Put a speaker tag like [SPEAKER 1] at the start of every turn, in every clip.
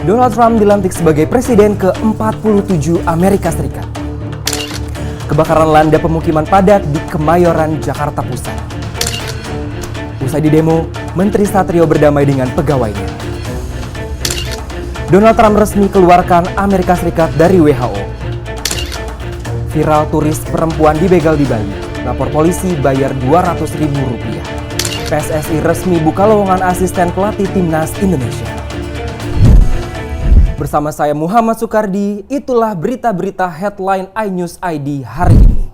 [SPEAKER 1] Donald Trump dilantik sebagai presiden ke-47 Amerika Serikat. Kebakaran melanda pemukiman padat di Kemayoran, Jakarta Pusat. Usai didemo, Menteri Satrio berdamai dengan pegawainya. Donald Trump resmi keluarkan Amerika Serikat dari WHO. Viral turis perempuan dibegal di Bali. Lapor polisi bayar Rp200.000. PSSI resmi buka lowongan asisten pelatih timnas Indonesia. Bersama saya Muhammad Soekardi, itulah berita-berita headline iNews ID hari ini.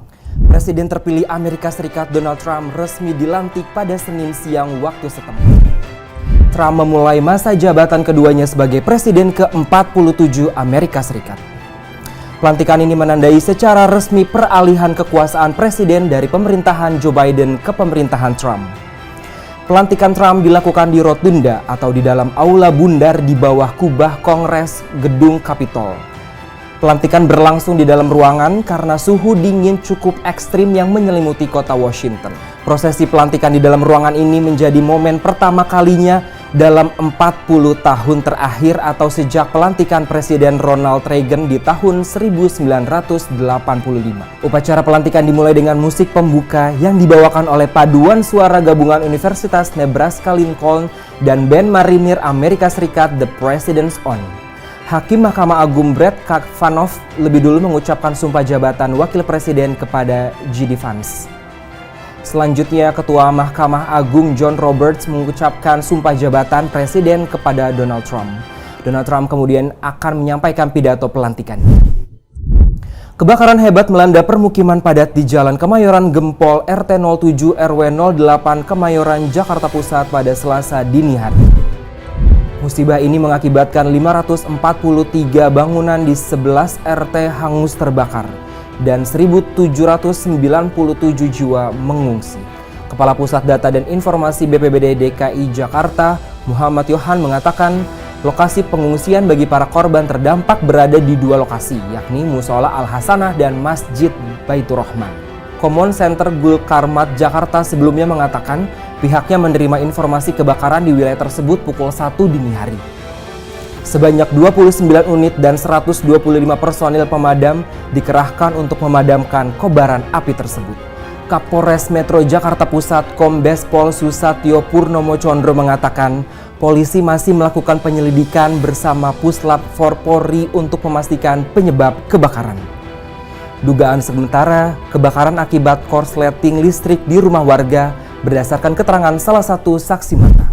[SPEAKER 1] Presiden terpilih Amerika Serikat Donald Trump resmi dilantik pada Senin siang waktu setempat. Trump memulai masa jabatan keduanya sebagai presiden ke-47 Amerika Serikat. Pelantikan ini menandai secara resmi peralihan kekuasaan presiden dari pemerintahan Joe Biden ke pemerintahan Trump. Pelantikan Trump dilakukan di Rotunda atau di dalam aula bundar di bawah kubah Kongres Gedung Capitol. Pelantikan berlangsung di dalam ruangan karena suhu dingin cukup ekstrim yang menyelimuti kota Washington. Prosesi pelantikan di dalam ruangan ini menjadi momen pertama kalinya dalam 40 tahun terakhir atau sejak pelantikan Presiden Ronald Reagan di tahun 1985. Upacara pelantikan dimulai dengan musik pembuka yang dibawakan oleh paduan suara gabungan Universitas Nebraska Lincoln dan band marinir Amerika Serikat The President's Own. Hakim Mahkamah Agung Brett Kavanaugh lebih dulu mengucapkan sumpah jabatan wakil presiden kepada J.D. Vance. Selanjutnya, Ketua Mahkamah Agung John Roberts mengucapkan sumpah jabatan presiden kepada Donald Trump. Donald Trump kemudian akan menyampaikan pidato pelantikan. Kebakaran hebat melanda permukiman padat di Jalan Kemayoran Gempol RT 07 RW 08 Kemayoran, Jakarta Pusat pada Selasa dini hari. Musibah ini mengakibatkan 543 bangunan di 11 RT hangus terbakar dan 1.797 jiwa mengungsi. Kepala Pusat Data dan Informasi BPBD DKI Jakarta, Muhammad Yohan mengatakan lokasi pengungsian bagi para korban terdampak berada di dua lokasi, yakni Musola Al-Hasanah dan Masjid Baitur Rahman. Common Center Gul Karmat Jakarta sebelumnya mengatakan pihaknya menerima informasi kebakaran di wilayah tersebut pukul 1 dini hari. Sebanyak 29 unit dan 125 personil pemadam dikerahkan untuk memadamkan kobaran api tersebut. Kapolres Metro Jakarta Pusat Kombes Pol Susatyo Purnomo Condro mengatakan polisi masih melakukan penyelidikan bersama Puslap 4 Polri untuk memastikan penyebab kebakaran. Dugaan sementara kebakaran akibat korsleting listrik di rumah warga berdasarkan keterangan salah satu saksi mata.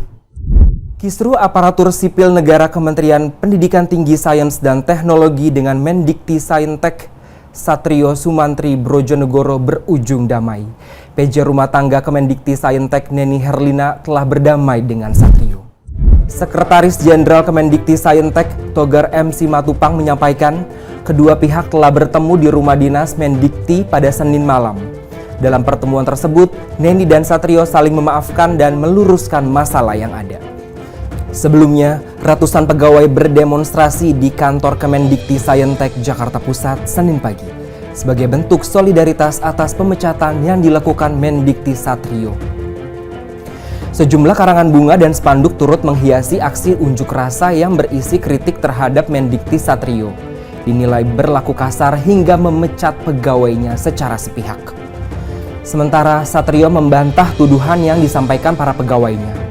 [SPEAKER 1] Kisru Aparatur Sipil Negara Kementerian Pendidikan Tinggi Sains dan Teknologi dengan Mendikti Saintek Satrio Sumantri Brojonegoro berujung damai. PJ Rumah Tangga Kemendikti Saintek Neni Herlina telah berdamai dengan Satrio. Sekretaris Jenderal Kemendikti Saintek Togar M. Simatupang menyampaikan kedua pihak telah bertemu di rumah dinas Mendikti pada Senin malam. Dalam pertemuan tersebut, Neni dan Satrio saling memaafkan dan meluruskan masalah yang ada. Sebelumnya, ratusan pegawai berdemonstrasi di kantor Kemendikti Saintek Jakarta Pusat Senin pagi sebagai bentuk solidaritas atas pemecatan yang dilakukan Mendikti Satrio. Sejumlah karangan bunga dan spanduk turut menghiasi aksi unjuk rasa yang berisi kritik terhadap Mendikti Satrio. Dinilai berlaku kasar hingga memecat pegawainya secara sepihak. Sementara Satrio membantah tuduhan yang disampaikan para pegawainya.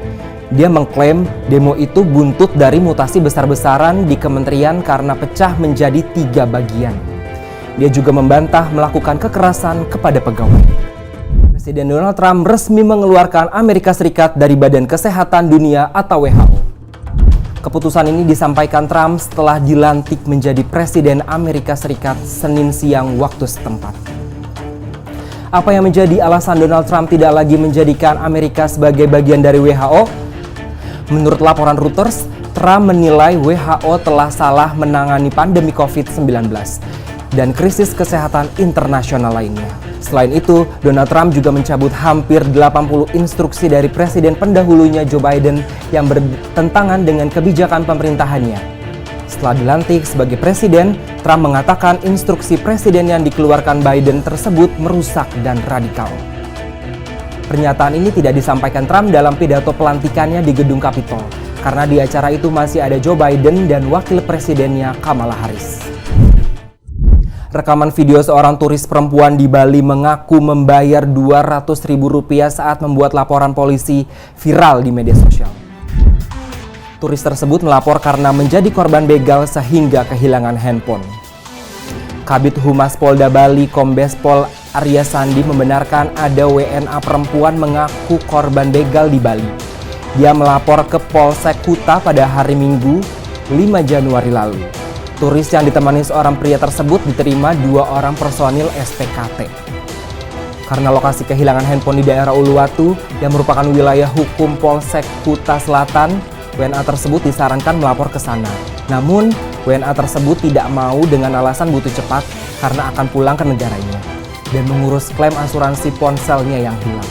[SPEAKER 1] Dia mengklaim demo itu buntut dari mutasi besar-besaran di kementerian karena pecah menjadi 3 bagian. Dia juga membantah melakukan kekerasan kepada pegawai. Presiden Donald Trump resmi mengeluarkan Amerika Serikat dari Badan Kesehatan Dunia atau WHO. Keputusan ini disampaikan Trump setelah dilantik menjadi Presiden Amerika Serikat Senin siang waktu setempat. Apa yang menjadi alasan Donald Trump tidak lagi menjadikan Amerika sebagai bagian dari WHO? Menurut laporan Reuters, Trump menilai WHO telah salah menangani pandemi COVID-19 dan krisis kesehatan internasional lainnya. Selain itu, Donald Trump juga mencabut hampir 80 instruksi dari presiden pendahulunya Joe Biden yang bertentangan dengan kebijakan pemerintahannya. Setelah dilantik sebagai presiden, Trump mengatakan instruksi presiden yang dikeluarkan Biden tersebut merusak dan radikal. Pernyataan ini tidak disampaikan Trump dalam pidato pelantikannya di Gedung Capitol, karena di acara itu masih ada Joe Biden dan wakil presidennya Kamala Harris. Rekaman video seorang turis perempuan di Bali mengaku membayar Rp200.000 saat membuat laporan polisi viral di media sosial. Turis tersebut melapor karena menjadi korban begal sehingga kehilangan handphone. Kabid Humas Polda Bali Kombes Pol Arya Sandi membenarkan ada WNA perempuan mengaku korban begal di Bali. Dia melapor ke Polsek Kuta pada hari Minggu 5 Januari lalu. Turis yang ditemani seorang pria tersebut diterima 2 orang personil SPKT. Karena lokasi kehilangan handphone di daerah Uluwatu yang merupakan wilayah hukum Polsek Kuta Selatan, WNA tersebut disarankan melapor ke sana. Namun, WNA tersebut tidak mau dengan alasan butuh cepat karena akan pulang ke negaranya dan mengurus klaim asuransi ponselnya yang hilang.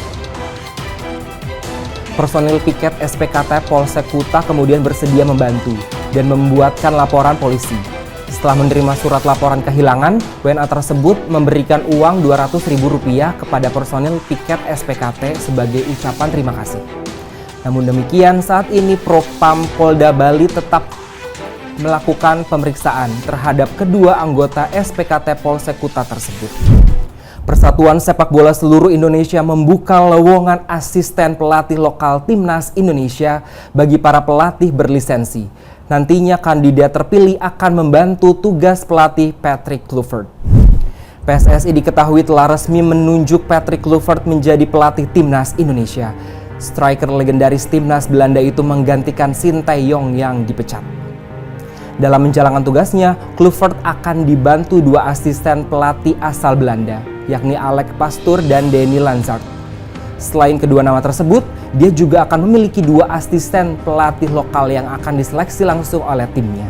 [SPEAKER 1] Personil piket SPKT Polsek Kuta kemudian bersedia membantu dan membuatkan laporan polisi. Setelah menerima surat laporan kehilangan, WNA tersebut memberikan uang Rp200.000 kepada personil piket SPKT sebagai ucapan terima kasih. Namun demikian, saat ini Propam Polda Bali tetap melakukan pemeriksaan terhadap kedua anggota SPKT Polsek Kuta tersebut. Persatuan Sepak Bola Seluruh Indonesia membuka lowongan asisten pelatih lokal Timnas Indonesia bagi para pelatih berlisensi. Nantinya kandidat terpilih akan membantu tugas pelatih Patrick Kluivert. PSSI diketahui telah resmi menunjuk Patrick Kluivert menjadi pelatih Timnas Indonesia. Striker legendaris Timnas Belanda itu menggantikan Sinteyong yang dipecat. Dalam menjalankan tugasnya, Kluivert akan dibantu 2 asisten pelatih asal Belanda, yakni Alex Pastoor dan Danny Lanzaert. Selain kedua nama tersebut, dia juga akan memiliki 2 asisten pelatih lokal yang akan diseleksi langsung oleh timnya.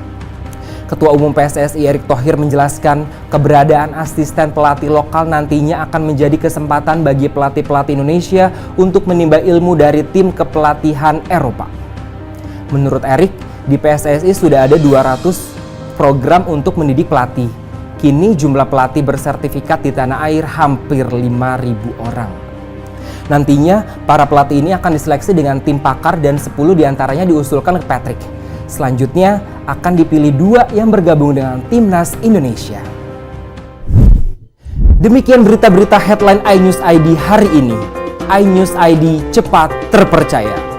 [SPEAKER 1] Ketua Umum PSSI Erick Thohir menjelaskan keberadaan asisten pelatih lokal nantinya akan menjadi kesempatan bagi pelatih-pelatih Indonesia untuk menimba ilmu dari tim kepelatihan Eropa. Menurut Erick, di PSSI sudah ada 200 program untuk mendidik pelatih. Kini jumlah pelatih bersertifikat di tanah air hampir 5.000 orang. Nantinya, para pelatih ini akan diseleksi dengan tim pakar dan 10 diantaranya diusulkan ke Patrick. Selanjutnya, akan dipilih 2 yang bergabung dengan Timnas Indonesia. Demikian berita-berita headline iNews ID hari ini. iNews ID cepat terpercaya.